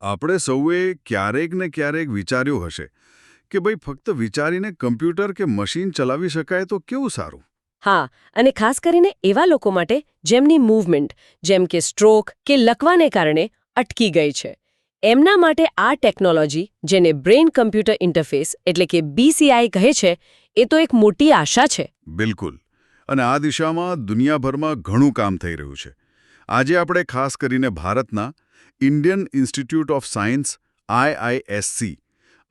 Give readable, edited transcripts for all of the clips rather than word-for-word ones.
આપણે સૌએ ક્યારેક ને ક્યારેક વિચાર્યું હશે કે ભાઈ ફક્ત વિચારીને કમ્પ્યુટર કે મશીન ચલાવી શકાય તો કેવું સારું. હા, અને ખાસ કરીને એવા લોકો માટે જેમની મૂવમેન્ટ જેમ કે સ્ટ્રોક કે લકવાને કારણે અટકી ગઈ છે. એમના માટે આ ટેકનોલોજી, જેને બ્રેઇન કમ્પ્યુટર ઇન્ટરફેસ એટલે કે BCI કહે છે, એ તો એક મોટી આશા છે. બિલકુલ. અને આ દિશામાં દુનિયાભરમાં ઘણું કામ થઈ રહ્યું છે. આજે આપણે ખાસ કરીને ભારતના Indian institute of science IISc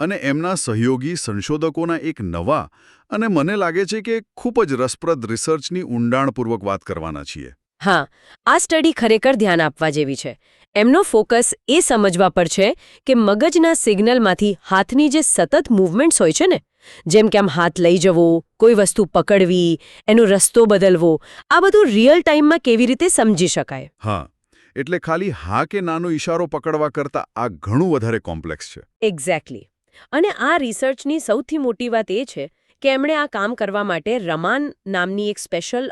અને એમના સહયોગી સંશોધકોના એક નવા અને મને લાગે છે કે ખૂબ જ રસપ્રદ રિસર્ચની ઊંડાણપૂર્વક વાત કરવાના છીએ. હા, આ સ્ટડી ખરેખર ધ્યાન આપવા જેવી છે. એમનો ફોકસ એ સમજવા પર છે કે મગજના સિગ્નલમાંથી હાથની જે સતત મૂવમેન્ટ્સ હોય છે ને, જેમ કે આમ હાથ લઈ જવો, કોઈ વસ્તુ પકડવી, એનો રસ્તો બદલવો, આ બધું રિયલ ટાઈમમાં કેવી રીતે સમજી શકાય. હા, એટલે ખાલી હા કે નાનો ઈશારો પકડવા કરતાં આ ઘણું વધારે કોમ્પ્લેક્સ છે. એક્ઝેક્ટલી. અને આ રિસર્ચની સૌથી મોટી વાત એ છે કે એમણે આ કામ કરવા માટે રમાન નામની એક સ્પેશિયલ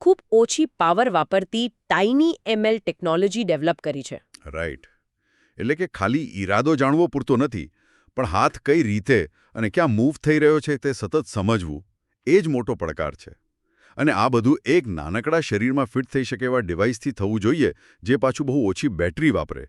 ખૂબ ઓછી પાવર વાપરતી ટાઇની ML ટેકનોલોજી ડેવલપ કરી છે. રાઈટ. એટલે કે ખાલી ઈરાદો જાણવો પૂરતો નથી, પણ હાથ કઈ રીતે અને ક્યાં મૂવ થઈ રહ્યો છે તે સતત સમજવું, એ જ મોટો પડકાર છે. અને આ બધું એક નાનકડા શરીરમાં ફિટ થઈ શકે એવા ડિવાઇસથી થવું જોઈએ, જે પાછું બહુ ઓછી બેટરી વાપરે.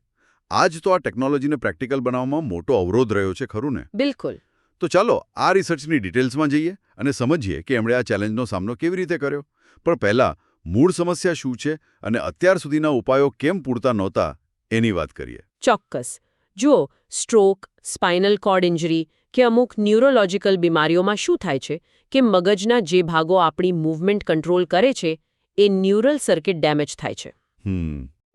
આ જ તો આ ટેકનોલોજીને પ્રેક્ટિકલ બનાવવામાં મોટો અવરોધ રહ્યો છે, ખરું ને? બિલકુલ. તો ચાલો આ રિસર્ચની ડિટેલ્સમાં જઈએ અને સમજીએ કે એમણે આ ચેલેન્જનો સામનો કેવી રીતે કર્યો. પણ પહેલાં મૂળ સમસ્યા શું છે અને અત્યાર સુધીના ઉપાયો કેમ પૂરતા નહોતા એની વાત કરીએ. ચોક્કસ. જુઓ, સ્ટ્રોક, સ્પાઇનલ કોર્ડ ઇન્જરી કે અમુક ન્યુરોલોજિકલ બીમારીઓમાં શું થાય છે કે મગજના જે ભાગો આપણી મૂવમેન્ટ કંટ્રોલ કરે છે એ ન્યુરલ સર્કિટ ડેમેજ થાય છે.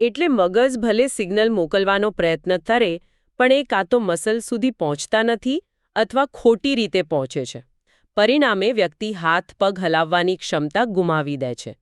એટલે મગજ ભલે સિગ્નલ મોકલવાનો પ્રયત્ન કરે, પણ એ કાં તો મસલ સુધી પહોંચતા નથી અથવા ખોટી રીતે પહોંચે છે. પરિણામે વ્યક્તિ હાથ પગ હલાવવાની ક્ષમતા ગુમાવી દે છે.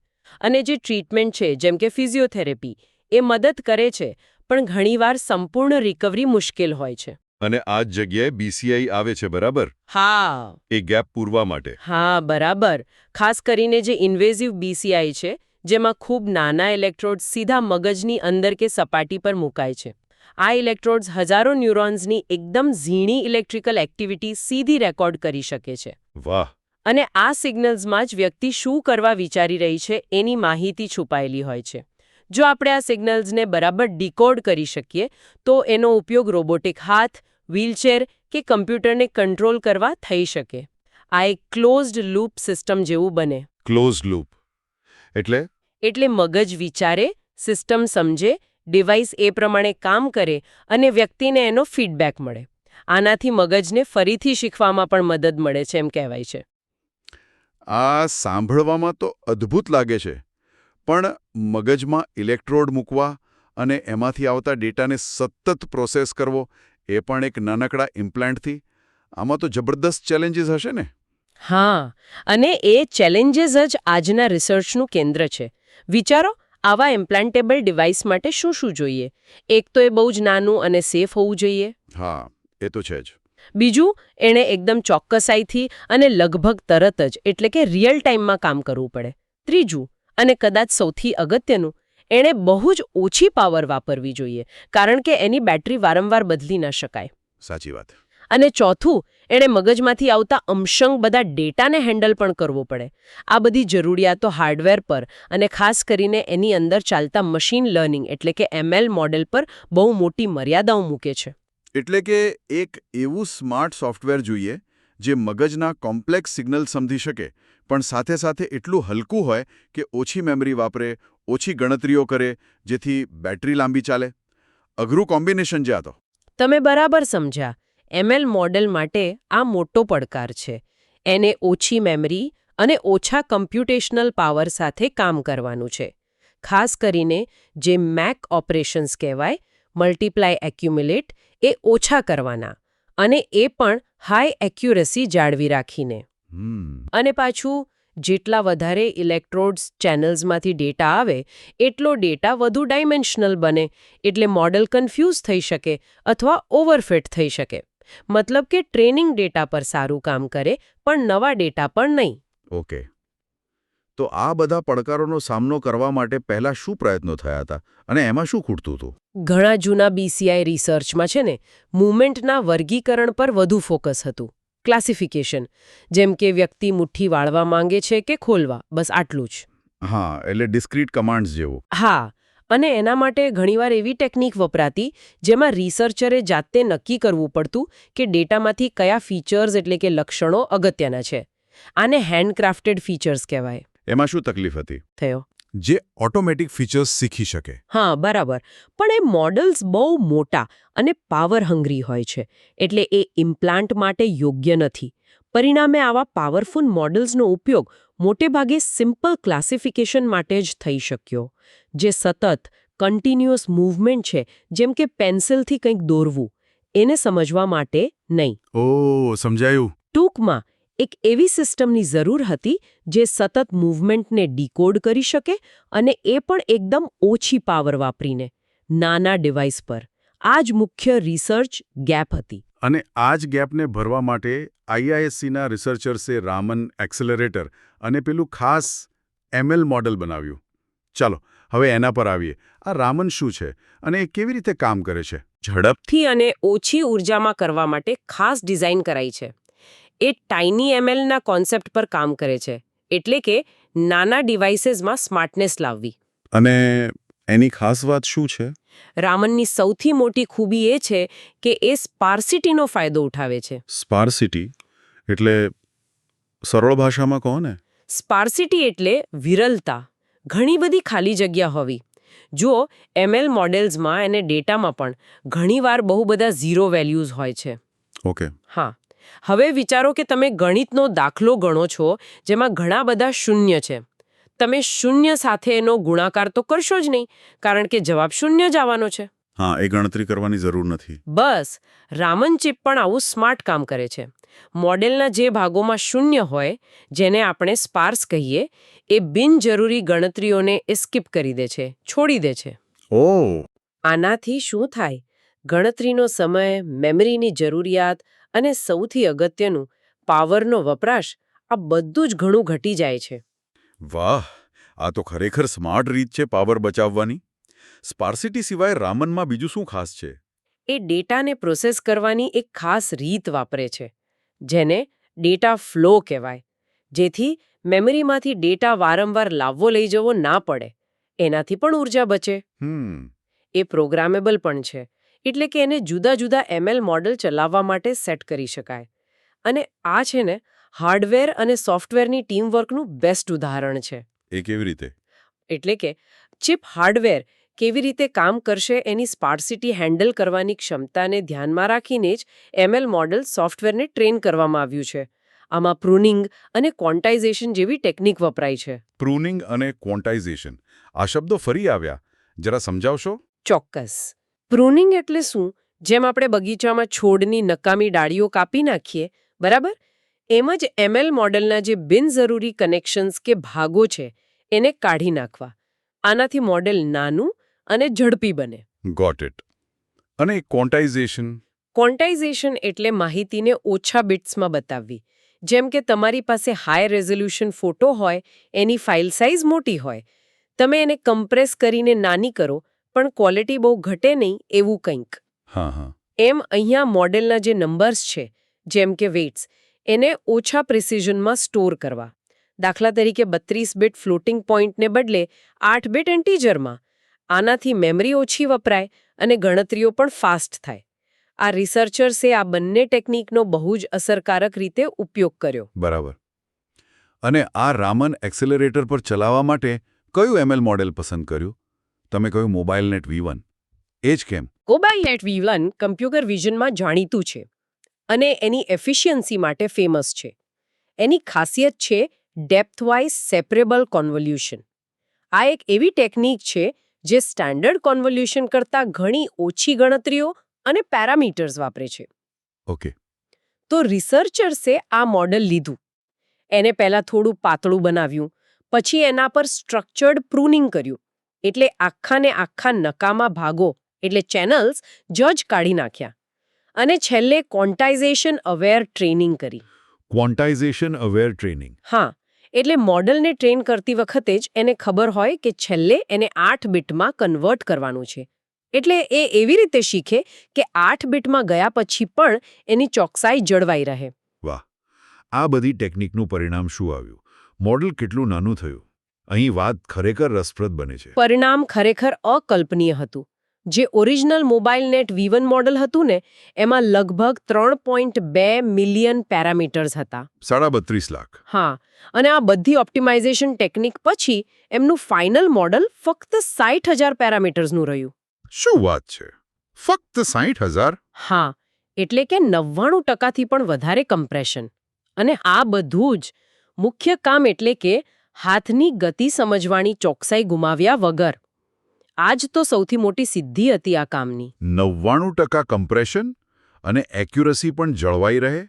અને જે ટ્રીટમેન્ટ છે, જેમ કે ફિઝિયોથેરેપી, એ મદદ કરે છે, પણ ઘણીવાર સંપૂર્ણ રિકવરી મુશ્કેલ હોય છે. અને આ જ જગ્યાએ BCI આવે છે, બરાબર? હા. એ ગેપ પૂરવા માટે. હા, બરાબર. ખાસ કરીને જે ઇન્વેઝિવ BCI છે, જેમાં ખૂબ નાના ઇલેક્ટ્રોડ્સ સીધા મગજની અંદર કે સપાટી પર મુકાય છે. આ ઇલેક્ટ્રોડ્સ હજારો ન્યુરોન્સની એકદમ ઝીણી ઇલેક્ટ્રિકલ એક્ટિવિટી સીધી રેકોર્ડ કરી શકે છે. વાહ. અને આ સિગ્નલ્સમાં જ વ્યક્તિ શું કરવા વિચારી રહી છે એની માહિતી છુપાયેલી હોય છે. જો આપણે આ સિગ્નલ્સને બરાબર ડીકોડ કરી શકીએ તો એનો ઉપયોગ રોબોટિક હાથ, વ્હીલચેર કે કમ્પ્યુટરને કંટ્રોલ કરવા થઈ શકે. આ એક ક્લોઝડ લૂપ સિસ્ટમ જેવું બને. ક્લોઝ લૂપ એટલે મગજ વિચારે, સિસ્ટમ સમજે, ડિવાઇસ એ પ્રમાણે કામ કરે અને વ્યક્તિને એનો ફીડબેક મળે. આનાથી મગજને ફરીથી શીખવામાં પણ મદદ મળે છે, એમ કહેવાય છે. આ સાંભળવામાં તો અદ્ભુત લાગે છે, પણ મગજમાં ઇલેક્ટ્રોડ મૂકવા અને એમાંથી આવતા ડેટાને સતત પ્રોસેસ કરવો, એ પણ એક નાનકડા ઇમ્પ્લાન્ટથી, આમાં તો જબરદસ્ત ચેલેન્જીસ હશે ને? હા, અને એ ચેલેન્જીસ જ આજના રિસર્ચનું કેન્દ્ર છે. વિચારો, આવા ઇમ્પ્લાન્ટેબલ ડિવાઇસ માટે શું શું જોઈએ? એક તો એ બહુ જ નાનું અને સેફ હોવું જોઈએ. હા, એ તો છે જ. બીજું, એણે એકદમ ચોક્કસાઈથી અને લગભગ તરત જ એટલે કે રિયલ ટાઈમમાં કામ કરવું પડે. ત્રીજું, અને કદાચ સૌથી અગત્યનું, એણે બહુ જ ઓછી પાવર વાપરવી જોઈએ, કારણ કે એની બેટરી વારંવાર બદલી ન શકાય. સાચી વાત. અને ચોથું, એણે મગજમાંથી આવતા અંશંગ બધા ડેટાને હેન્ડલ પણ કરવો પડે. આ બધી જરૂરિયાતો હાર્ડવેર પર અને ખાસ કરીને એની અંદર ચાલતા મશીન લર્નિંગ એટલે કે ML મોડેલ પર બહુ મોટી મર્યાદાઓ મૂકે છે. એટલે કે એક એવું સ્માર્ટ સોફ્ટવેર જોઈએ જે મગજના કોમ્પ્લેક્સ સિગ્નલ સમજી શકે, પણ સાથે સાથે એટલું હલકું હોય કે ઓછી મેમરી વાપરે, ઓછી ગણતરીઓ કરે, જેથી બેટરી લાંબી ચાલે. અઘરું કોમ્બિનેશન જે આ તો. તમે બરાબર સમજ્યા. ML મોડેલ માટે આ મોટો પડકાર છે. એને ઓછી મેમરી અને ઓછા કમ્પ્યુટેશનલ પાવર સાથે કામ કરવાનું છે. ખાસ કરીને જે મેક ઓપરેશન્સ કહેવાય, મલ્ટીપ્લાય એક્યુમ્યુલેટ, એ ઓછા કરવાના, અને એ પણ હાઈ એક્યુરસી જાળવી રાખીને. અને પાછું, જેટલા વધારે ઇલેક્ટ્રોડ્સ ચેનલ્સમાંથી ડેટા આવે એટલો ડેટા વધુ ડાયમેન્શનલ બને, એટલે મોડેલ કન્ફ્યુઝ થઈ શકે અથવા ઓવરફિટ થઈ શકે. મતલબ કે ટ્રેનિંગ ડેટા પર સારું કામ કરે, પણ નવા ડેટા પર નહીં. ઓકે. તો આ બધા પડકારોનો સામનો કરવા માટે પહેલા શું પ્રયત્નો થયા હતા અને એમાં શું ખૂટતું હતું? ઘણા જૂના BCI રિસર્ચમાં છે ને મૂવમેન્ટના વર્ગીકરણ પર વધુ ફોકસ હતું. ક્લાસિફિકેશન, જેમ કે વ્યક્તિ મુઠ્ઠી વાળવા માંગે છે કે ખોલવા, બસ આટલું જ. હા, એટલે ડિસ્ક્રીટ કમાન્ડ્સ જેવું. હા, અને એના માટે ઘણીવાર એવી ટેકનિક વપરાતી જેમાં રિસર્ચરે જાતે નક્કી કરવું પડતું કે ડેટામાંથી કયા ફીચર્સ એટલે કે લક્ષણો અગત્યના છે. આને હેન્ડક્રાફ્ટેડ ફીચર્સ કહેવાય. એમાં શું તકલીફ હતી? થયો. જે ઓટોમેટિક ફીચર્સ શીખી શકે. હા, બરાબર. પણ એ મોડલ્સ બહુ મોટા અને પાવર હંગ્રી હોય છે, એટલે એ ઇમ્પ્લાન્ટ માટે યોગ્ય નથી. પરિણામે આવા પાવરફુલ મોડલ્સનો ઉપયોગ મોટે ભાગે સિમ્પલ ક્લાસિફિકેશન માટે જ થઈ શક્યો, જે સતત કન્ટિન્યુઅસ મૂવમેન્ટ છે, જેમ કે પેન્સિલથી કંઈક દોરવું, એને સમજવા માટે નહીં. ઓહ, સમજાયું. ટૂંકમાં એક એવી સિસ્ટમની જરૂર હતી જે સતત મૂવમેન્ટને ડીકોડ કરી શકે અને એ પણ એકદમ ઓછી પાવર વાપરીને, નાના ડિવાઇસ પર. આ જ મુખ્ય રિસર્ચ ગેપ હતી. અને આ જ ગેપને ભરવા માટે IIScના રિસર્ચર્સે રામન એક્સેલરેટર અને પેલું ખાસ ML મોડલ બનાવ્યું. ચાલો, હવે એના પર આવીએ. આ રામન શું છે અને એ કેવી રીતે કામ કરે છે? ઝડપથી અને ઓછી ઉર્જામાં કરવા માટે ખાસ ડિઝાઇન કરાઈ છે. એ ટાઇની MLના કોન્સેપ્ટ પર કામ કરે છે, એટલે કે નાના ડિવાઇસીસમાં સ્માર્ટનેસ લાવવી. અને એની ખાસ વાત શું છે? રામનની સૌથી મોટી ખૂબી એ છે કે એ સ્પાર્સિટીનો ફાયદો ઉઠાવે છે. સ્પાર્સિટી એટલે સરળ ભાષામાં કહો ને. સ્પાર્સિટી એટલે વિરલતા, ઘણી બધી ખાલી જગ્યા હોવી. જુઓ, ML મોડેલ્સમાં અને ડેટામાં પણ ઘણીવાર બહુ બધા ઝીરો વેલ્યુઝ હોય છે. ઓકે. હા, હવે વિચારો કે તમે ગણિતનો દાખલો ગણો છો જેમાં ઘણા બધા શૂન્ય છે. તમે શૂન્ય સાથે એનો ગુણાકાર તો કરશો જ નહીં, કારણ કે જવાબ શૂન્ય જ આવવાનો છે. હા, એ ગણતરી કરવાની જરૂર નથી. બસ, રામન ચિપ પણ આવું સ્માર્ટ કામ કરે છે. મોડેલના જે ભાગોમાં શૂન્ય હોય, જેને આપણે સ્પાર્સ કહીએ, એ બિનજરૂરી ગણતરીઓને એ સ્કીપ કરી દે છે, છોડી દે છે. ઓહ. આનાથી શું થાય? ગણતરીનો સમય, મેમરીની જરૂરિયાત અને સૌથી અગત્યનું પાવરનો વપરાશ, આ બધું જ ઘણું ઘટી જાય છે. વાહ, આ તો ખરેખર સ્માર્ટ રીત છે પાવર બચાવવાની. સ્પાર્સિટી સિવાય રામનમાં બીજું શું ખાસ છે? એ ડેટાને પ્રોસેસ કરવાની એક ખાસ રીત વાપરે છે, જેને ડેટા ફ્લો કહેવાય. જેથી મેમરીમાંથી ડેટા વારંવાર લાવવો લઈ જવો ના પડે. એનાથી પણ ઉર્જા બચે. એ પ્રોગ્રામેબલ પણ છે, એટલે કે એને જુદા જુદા ML મોડલ ચલાવવા માટે સેટ કરી શકાય. અને આ છે ને હાર્ડવેર અને સોફ્ટવેરની ટીમવર્કનું બેસ્ટ ઉદાહરણ છે. એ કેવી રીતે? એટલે કે ચિપ હાર્ડવેર કેવી રીતે કામ કરશે એની સ્પાર્સિટી હેન્ડલ કરવાની ક્ષમતાને ધ્યાનમાં રાખીને જ ML મોડલ સોફ્ટવેરને ટ્રેન કરવામાં આવ્યું છે. આમાં પ્રૂનિંગ અને ક્વોન્ટાઇઝેશન જેવી ટેકનિક વપરાય છે. પ્રૂનિંગ અને ક્વોન્ટાઇઝેશન, આ શબ્દો ફરી આવ્યા, જરા સમજાવશો? ચોક્કસ. પ્રૂનિંગ એટલે શું? જેમ આપણે બગીચામાં છોડની નકામી ડાળીઓ કાપી નાખીએ, બરાબર? એમ જ ML મોડલના જે બિનજરૂરી કનેક્શન્સ કે ભાગો છે એને કાઢી નાખવા. આનાથી મોડેલ નાનું અને ઝડપી બને. Got it. અને ક્વોન્ટાઇઝેશન? ક્વોન્ટાઇઝેશન એટલે માહિતીને ઓછા બિટ્સમાં બતાવવી. જેમ કે તમારી પાસે હાઈ રેઝોલ્યુશન ફોટો હોય, એની ફાઇલ સાઇઝ મોટી હોય. તમે એને કમ્પ્રેસ કરીને નાની કરો, પણ ક્વોલિટી બહુ ઘટે નહીં, એવું કંઈક. હા હા. એમ અહીંયા મોડેલના જે નંબર્સ છે, જેમ કે વેઇટ્સ, એને ઓછા પ્રિસિઝનમાં સ્ટોર કરવા. દાખલા તરીકે 32 બીટ ફ્લોટિંગ પોઈન્ટને બદલે 8 બીટ ઇન્ટીજરમાં. આનાથી મેમરી ઓછી વપરાય અને ગણતરીઓ પણ ફાસ્ટ થાય. આ રિસર્ચર્સે આ બંને ટેકનિકનો બહુ જ અસરકારક રીતે ઉપયોગ કર્યો. બરાબર. અને આ રામન એક્સેલરેટર પર ચલાવવા માટે કયું ML મોડેલ પસંદ કર્યું? તમે કહ્યું મોબાઇલનેટ V1. એ જ કેમ? મોબાઇલનેટ V1 કમ્પ્યુટર વિઝનમાં જાણીતું છે અને એની એફિશિયન્સી માટે ફેમસ છે. એની ખાસિયત છે ડેપ્થ-વાઇઝ સેપરેબલ કોન્વોલ્યુશન. આ એક એવી ટેકનિક છે જે સ્ટાન્ડર્ડ કોન્વોલ્યુશન કરતાં ઘણી ઓછી ગણતરીઓ અને પેરામીટર્સ વાપરે છે. ઓકે. તો રિસર્ચર્સે આ મોડલ લીધું. એને પહેલા થોડું પાતળું બનાવ્યું, પછી એના પર સ્ટ્રક્ચર્ડ પ્રૂનિંગ કર્યું. એટલે આખા નકામા ભાગો એટલે ચેનલ્સ જ કાઢી નાખ્યા. અને છેલ્લે ક્વોન્ટાઇઝેશન અવેર ટ્રેનિંગ કરી. Quantization aware training? હા, એટલે મોડલને ટ્રેન કરતી વખતે જ એને ખબર હોય કે છેલ્લે એને 8 બીટમાં કન્વર્ટ કરવાનું છે. એટલે એ એવી રીતે શીખે કે 8 બીટમાં ગયા પછી પણ એની ચોકસાઈ જળવાઈ રહે. વાહ, આ બધી ટેકનિકનું પરિણામ શું આવ્યું? મોડલ કેટલું નાનું થયું? અહીં વાત ખરેખર રસપ્રદ બને છે. પરિણામ ખરેખર અકલ્પનીય હતું. જે original mobile net V1 model હતું ને, એમાં લગભગ 3.2 મિલિયન પેરામીટર્સ હતા. 32.5 લાખ. હા, અને આ બધી ઓપ્ટિમાઇઝેશન ટેકનિક પછી એમનું ફાઇનલ મોડલ ફક્ત 60,000 પેરામીટર્સનું રહ્યું. શું વાત છે? ફક્ત 60,000? હા, એટલે કે 99%થી પણ વધારે કમ્પ્રેશન. અને આ બધું જ મુખ્ય કામ એટલે કે હાથની ગતિ સમજવાની ચોકસાઈ ગુમાવ્યા વગર. આ જ તો સૌથી મોટી સિદ્ધિ હતી આ કામની. 99% કમ્પ્રેશન અને એક્યુરસી પણ જળવાઈ રહે?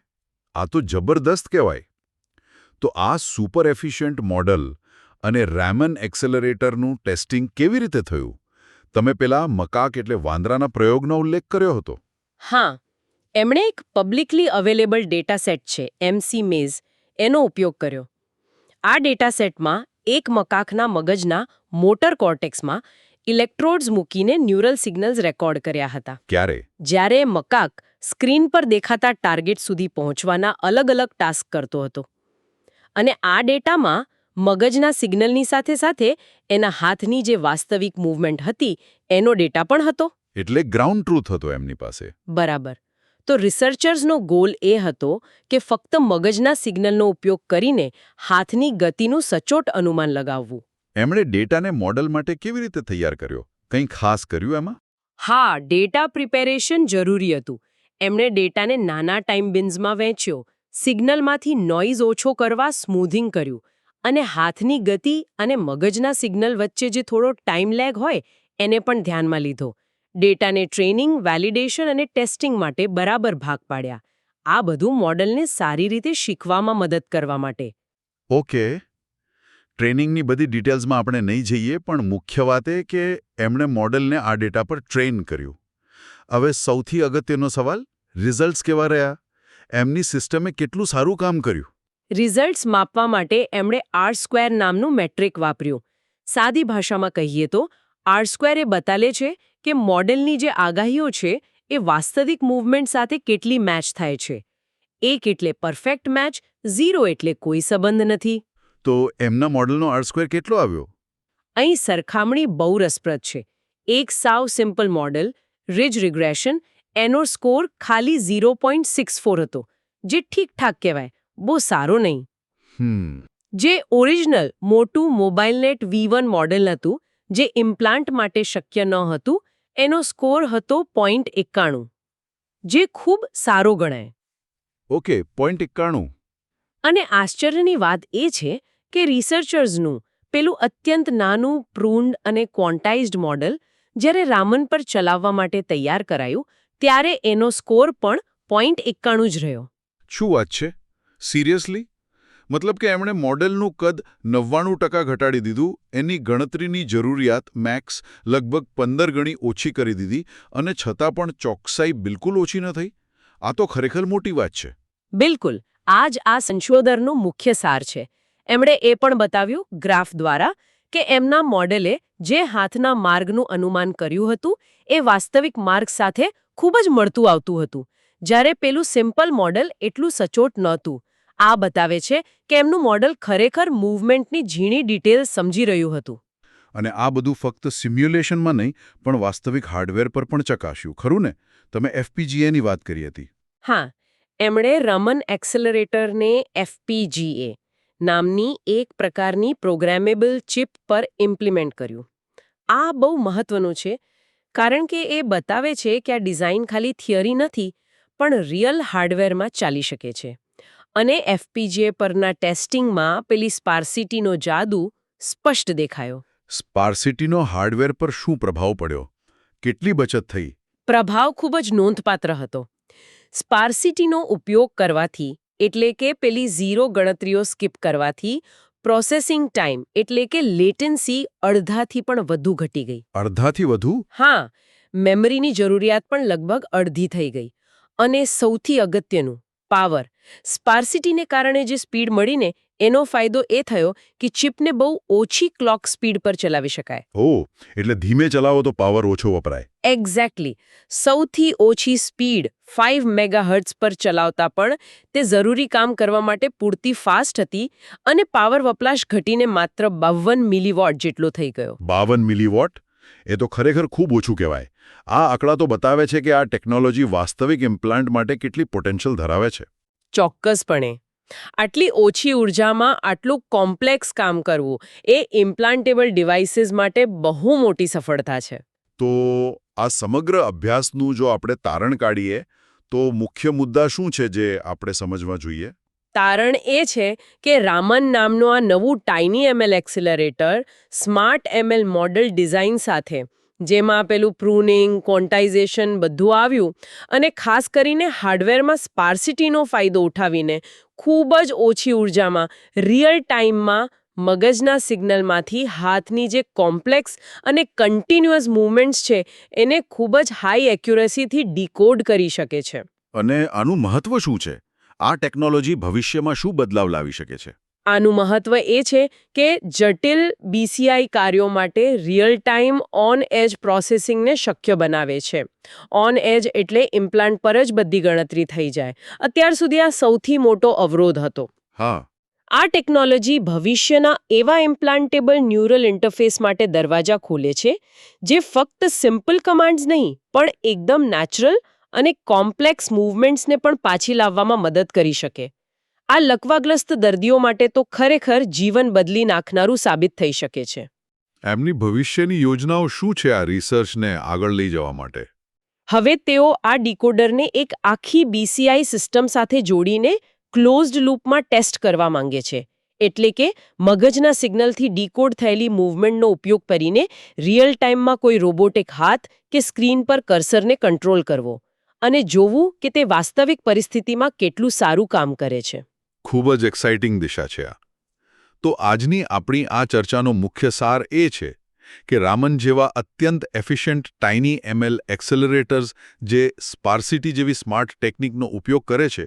આ તો જબરદસ્ત કહેવાય. તો આ સુપર એફિશિયન્ટ મોડલ અને રેમન એક્સેલરેટરનું ટેસ્ટિંગ કેવી રીતે થયું? તમે પેલા મકાક એટલે વાંદરાના પ્રયોગનો ઉલ્લેખ કર્યો હતો. હા, એમણે એક પબ્લિકલી અવેલેબલ ડેટા સેટ છે MC મેઝ, એનો ઉપયોગ કર્યો. આ ડેટા સેટમાં એક મકાકના મગજના મોટર કોર્ટેક્સમાં ઇલેક્ટ્રોડ્સ મૂકીને ન્યુરલ સિગ્નલ્સ રેકોર્ડ કર્યા હતા. ક્યારે? જ્યારે મકાક સ્ક્રીન પર દેખાતા ટાર્ગેટ સુધી પહોંચવાના અલગ અલગ ટાસ્ક કરતો હતો. અને આ ડેટામાં મગજના સિગ્નલની સાથે સાથે એના હાથની જે વાસ્તવિક મૂવમેન્ટ હતી એનો ડેટા પણ હતો. એટલે ગ્રાઉન્ડ ટ્રુથ હતો એમની પાસે. બરાબર. તો રિસર્ચર્સનો ગોલ એ હતો કે ફક્ત મગજના સિગ્નલનો ઉપયોગ કરીને હાથની ગતિનું સચોટ અનુમાન લગાવવું. એમણે ડેટાને મોડલ માટે કેવી રીતે તૈયાર કર્યો? કંઈ ખાસ કર્યું એમાં? હા, ડેટા પ્રિપેરેશન જરૂરી હતું. એમણે ડેટાને નાના ટાઈમ બિન્સમાં વહેંચ્યો, સિગ્નલમાંથી નોઇઝ ઓછો કરવા સ્મૂધિંગ કર્યું, અને હાથની ગતિ અને મગજના સિગ્નલ વચ્ચે જે થોડો ટાઈમ લેગ હોય એને પણ ધ્યાનમાં લીધો. ડેટાને ટ્રેનિંગ, વેલિડેશન અને ટેસ્ટિંગ માટે બરાબર ભાગ પાડ્યા. આ બધું મોડલને સારી રીતે શીખવામાં મદદ કરવા માટે. ઓકે. ટ્રેનિંગની બધી ડિટેલ્સમાં આપણે નહીં જઈએ, પણ મુખ્ય વાત એ કે એમણે મોડલને આ ડેટા પર ટ્રેન કર્યું. હવે સૌથી અગત્યનો સવાલ, રિઝલ્ટ્સ કેવા રહ્યા? એમની સિસ્ટમે કેટલું સારું કામ કર્યું? રિઝલ્ટ્સ માપવા માટે એમણે R² નામનું મેટ્રિક વાપર્યું. સાદી ભાષામાં કહીએ તો R² એ બતાલે છે કે મોડેલની જે આગાહીઓ છે એ વાસ્તવિક મૂવમેન્ટ સાથે કેટલી મેચ થાય છે. 1 એટલે પરફેક્ટ મેચ, 0 એટલે કોઈ સંબંધ નથી. તો એમના મોડલનો R² કેટલો આવ્યો? અહીં સરખામણી બહુ રસપ્રદ છે. એક સાવ સિમ્પલ મોડેલ, રિજ રિગ્રેશન, એનો સ્કોર ખાલી 0.64 હતો, જે ઠીકઠાક કહેવાય, બહુ સારો નહીં. જે ઓરિજિનલ મોટું મોબાઈલનેટ V1 મોડેલ હતું, જે ઇમ્પ્લાન્ટ માટે શક્ય ન હતું, એનો સ્કોર હતો 0.91, જે ખૂબ સારો ગણાય. ઓકે, 0.91. અને આશ્ચર્યની વાત એ છે કે રિસર્ચર્સનું પેલું અત્યંત નાનું પ્રૂન્ડ અને ક્વોન્ટાઇઝ્ડ મોડેલ જ્યારે રામન પર ચલાવવા માટે તૈયાર કરાયું ત્યારે એનો સ્કોર પણ 0.91 જ રહ્યો. શું વાત છે? સિરિયસલી? મતલબ કે એમણે મોડેલનું કદ 99% ઘટાડી દીધું, એની ગણતરીની જરૂરિયાત મેક્સ લગભગ 15 ગણી ઓછી કરી દીધી, અને છતાં પણ ચોકસાઈ બિલકુલ ઓછી ન થઈ? આ તો ખરેખર મોટી વાત છે. બિલકુલ. આ જ આ સંશોધનનો મુખ્ય સાર છે. એમણે એ પણ બતાવ્યું ગ્રાફ દ્વારા કે એમના મોડેલે જે હાથના માર્ગનું અનુમાન કર્યું હતું એ વાસ્તવિક માર્ગ સાથે ખૂબ જ મળતું આવતું હતું, જ્યારે પેલું સિમ્પલ મોડેલ એટલું સચોટ નહોતું. આ બતાવે છે કે એમનું મોડેલ ખરેખર મૂવમેન્ટની ઝીણી ડિટેલ સમજી રહ્યું હતું. અને આ બધું ફક્ત સિમ્યુલેશનમાં નહીં, પણ વાસ્તવિક હાર્ડવેર પર પણ ચકાસ્યું, ખરું ને? તમે FPGAની વાત કરી હતી. હા, એમણે રમન એક્સેલરેટરને FPGA નામની એક પ્રકારની પ્રોગ્રામેબલ ચિપ પર ઇમ્પ્લિમેન્ટ કર્યું. આ બહુ મહત્વનું છે, કારણ કે એ બતાવે છે કે આ ડિઝાઇન ખાલી થિયરી નથી, પણ રિયલ હાર્ડવેરમાં ચાલી શકે છે. અને FPGA પરના ટેસ્ટિંગમાં પેલી સ્પાર્સિટીનો જાદુ સ્પષ્ટ દેખાયો. સ્પાર્સિટીનો હાર્ડવેર પર શું પ્રભાવ પડ્યો? કેટલી બચત થઈ? પ્રભાવ ખૂબ જ નોંધપાત્ર હતો. સ્પાર્સિટીનો ઉપયોગ કરવાથી, એટલે કે પેલી 0 ગણતરીઓ સ્કીપ કરવાથી, પ્રોસેસિંગ ટાઈમ એટલે કે લેટન્સી અડધાથી પણ વધુ ઘટી ગઈ. અડધાથી વધુ? હા, મેમરીની જરૂરિયાત પણ લગભગ અડધી થઈ ગઈ. અને સૌથી અગત્યનું, પાવર. સ્પાર્સિટીને કારણે જે સ્પીડ મળીને એનો ફાયદો એ થયો કે ચિપને બહુ ઓછી ક્લોક સ્પીડ પર ચલાવી શકાય. એટલે ધીમે ચલાવો તો પાવર ઓછો વપરાય. એક્ઝેક્ટલી. સૌથી ઓછી સ્પીડ 5 મેગાહર્ટ્ઝ પર ચલાવતા પણ તે જરૂરી કામ કરવા માટે પૂરતી ફાસ્ટ હતી અને પાવર વપરાશ ઘટીને માત્ર 52 મિલીવોટ જેટલો થઈ ગયો. 52 મિલીવોટ? એ તો ખરેખર ખૂબ ઓછું કહેવાય. આ આંકડા તો બતાવે છે કે આ ટેકનોલોજી વાસ્તવિક ઇમ્પ્લાન્ટ માટે કેટલી પોટેન્શિયલ ધરાવે છે. ચોક્કસપણે. આટલી ઓછી ઉર્જામાં આટલું કોમ્પ્લેક્સ કામ કરવું એ ઇમ્પ્લાન્ટેબલ ડિવાઇસીસ માટે બહુ મોટી સફળતા છે. તો આ સમગ્ર અભ્યાસનું જો આપણે તારણ કાઢીએ તો મુખ્ય મુદ્દા શું છે જે આપણે સમજવા જોઈએ? તારણ એ છે કે રામન નામનું આ નવું tiny ML accelerator smart ML model design સાથે, જેમાં પેલું પ્રૂનિંગ, ક્વોન્ટાઇઝેશન બધું આવ્યું અને ખાસ કરીને હાર્ડવેરમાં સ્પાર્સિટીનો ફાયદો ઉઠાવીને ખૂબ જ ઓછી ઉર્જામાં રિયલ ટાઈમમાં મગજના સિગ્નલમાંથી હાથની જે કોમ્પ્લેક્સ અને કન્ટિન્યુઅસ મૂવમેન્ટ્સ છે એને ખૂબ જ હાઈ એક્યુરેસીથી ડીકોડ કરી શકે છે. અને આનું મહત્વ શું છે? આ ટેકનોલોજી ભવિષ્યમાં શું બદલાવ લાવી શકે છે? આનું મહત્વ એ છે કે જટિલ બીસીઆઈ કાર્યો માટે રિયલ ટાઈમ ઓન એજ પ્રોસેસિંગને શક્ય બનાવે છે. ઓન એજ એટલે ઇમ્પ્લાન્ટ પર જ બધી ગણતરી થઈ જાય. અત્યાર સુધી આ સૌથી મોટો અવરોધ હતો. હા. આ ટેકનોલોજી ભવિષ્યના એવા ઇમ્પ્લાન્ટેબલ ન્યુરલ ઇન્ટરફેસ માટે દરવાજા ખોલે છે જે ફક્ત સિમ્પલ કમાન્ડ્સ નહીં પણ એકદમ નેચરલ અને કોમ્પ્લેક્સ મૂવમેન્ટ્સને પણ પાછી લાવવામાં મદદ કરી શકે. આ લકવાગ્રસ્ત દર્દીઓ માટે તો ખરેખર જીવન બદલી નાખનારું સાબિત થઈ શકે છે. એમની ભવિષ્યની યોજનાઓ શું છે આ રિસર્ચને આગળ લઈ જવા માટે? હવે તેઓ આ ડીકોડરને એક આખી બીસીઆઈ સિસ્ટમ સાથે જોડીને ક્લોઝડ લૂપમાં ટેસ્ટ કરવા માંગે છે. એટલે કે મગજના સિગ્નલથી ડીકોડ થયેલી મૂવમેન્ટનો ઉપયોગ કરીને રિયલ ટાઈમમાં કોઈ રોબોટિક હાથ કે સ્ક્રીન પર કર્સરને કંટ્રોલ કરવો અને જોવું કે તે વાસ્તવિક પરિસ્થિતિમાં કેટલું સારું કામ કરે છે. ખૂબ જ એક્સાઇટિંગ દિશા છે આ. તો આજની આપણી આ ચર્ચાનો મુખ્ય સાર એ છે કે રામન જેવા અત્યંત એફિશિયન્ટ ટાઇની એમએલ એક્સેલરેટર્સ જે સ્પાર્સિટી જેવી સ્માર્ટ ટેકનિકનો ઉપયોગ કરે છે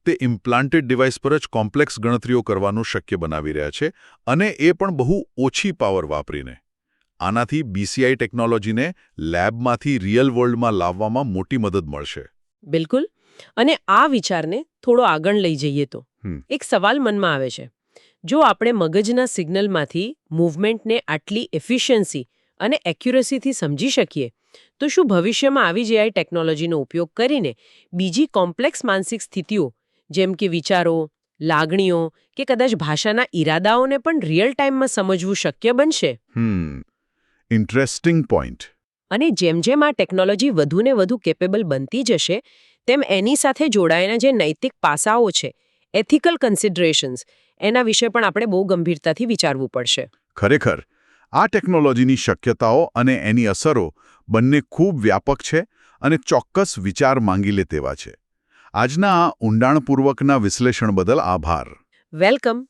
તે ઇમ્પ્લાન્ટેડ ડિવાઇસ પર જ કોમ્પ્લેક્સ ગણતરીઓ કરવાનું શક્ય બનાવી રહ્યા છે, અને એ પણ બહુ ઓછી પાવર વાપરીને. આનાથી બીસીઆઈ ટેકનોલોજીને લેબમાંથી રિયલ વર્લ્ડમાં લાવવામાં મોટી મદદ મળશે. બિલકુલ. અને આ વિચારને થોડો આગળ લઈ જઈએ તો એક સવાલ મનમાં આવે છે. જો આપણે મગજના સિગ્નલમાંથી મૂવમેન્ટને આટલી એફિશિયન્સી અને એક્યુરેસીથી સમજી શકીએ તો શું ભવિષ્યમાં આવી જેઆઈ ટેકનોલોજીનો ઉપયોગ કરીને બીજી કોમ્પ્લેક્સ માનસિક સ્થિતિઓ જેમ કે વિચારો, લાગણીઓ કે કદાચ ભાષાના ઈરાદાઓને પણ રિયલ ટાઈમમાં સમજવું શક્ય બનશે? Interesting point. અને જેમ જેમ આ ટેકનોલોજી વધુને વધુ કેપેબલ બનતી જશે તેમ એની સાથે જોડાયેલા જે નૈતિક પાસાઓ છે, એથિકલ કન્સિડરેશન્સ, એના વિશે પણ આપણે બહુ ગંભીરતાથી વિચારવું પડશે. ખરેખર આ ટેકનોલોજીની શક્યતાઓ અને એની અસરો બંને ખૂબ વ્યાપક છે અને ચોક્કસ વિચાર માંગી લે તેવા છે. આજના આ ઊંડાણપૂર્વકના વિશ્લેષણ બદલ આભાર. વેલકમ.